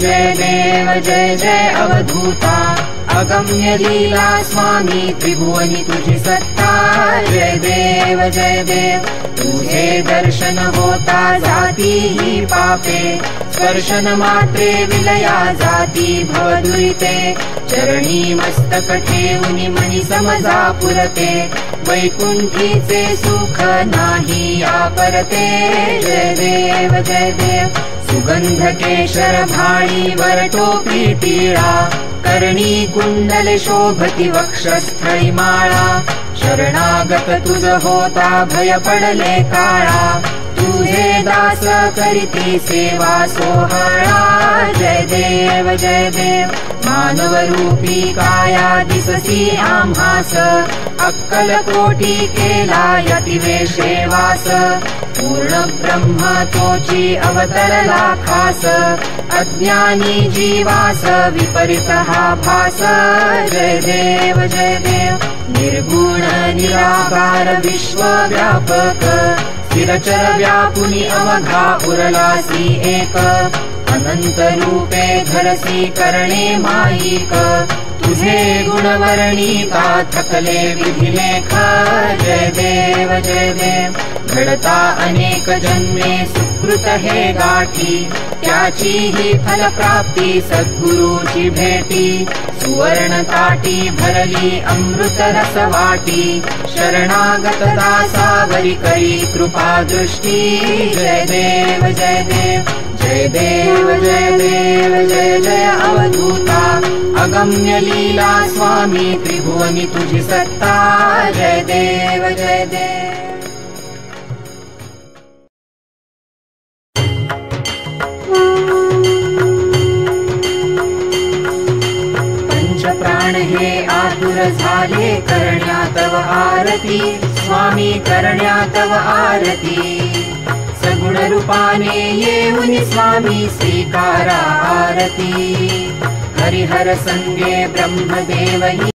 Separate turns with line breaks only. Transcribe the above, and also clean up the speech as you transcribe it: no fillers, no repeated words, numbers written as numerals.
जय देव जय जय अवधूता अगम्य लीला स्वामी त्रिभुवनी तुझी सत्ता जय देव तुझे दर्शन होता जाती ही पापे स्पर्शन मात्रे विलया जाती भवदुरिते चरणी मस्तक ठेवूनि मनी समजा पुरते वैकुंठीचे सुख नाही आपरते जय देव सुगंध केशर भाळी वरटोपी टिळा कर्णी कुंडल शोभती वक्षस्थळी माळा शरणागत तुझ होता भय पडले काळा तुझे दास करीती सेवा सोहळा जय देव मानव रूपी काया दिससी आम्हास अक्कल कोटी केला यतिवेशे वास पूर्ण ब्रह्म तोची अवतरला खास अज्ञानी जीवास विपरीत हा भास जय देव निर्गुण निराकार विश्वव्यापक स्थिरचर व्यापुनी अवघा उरलासी एक अनंत रूपे धरसी करणे माईक तुझे गुणवर्णिता थकले विधिलेख जय देव घडता अनेक जन्मे सुकृत हे गाठी त्याची ही फलप्राप्ती सद्गुरूची भेटी सुवर्ण ताटी भरली अमृत रस वाटी शरणागत दासावरी करी कृपा दृष्टी जय देव जय जय अवधूता अगम्य लीला स्वामी त्रिभुवनी तुझी सत्ता जय देव प्राण हे आतुर झाले करण्या तव आरती स्वामी करण्या तव आरती सगुण रूपाने येऊनी स्वामी स्वीकारा आरती हरिहर संगे ब्रह्मदेव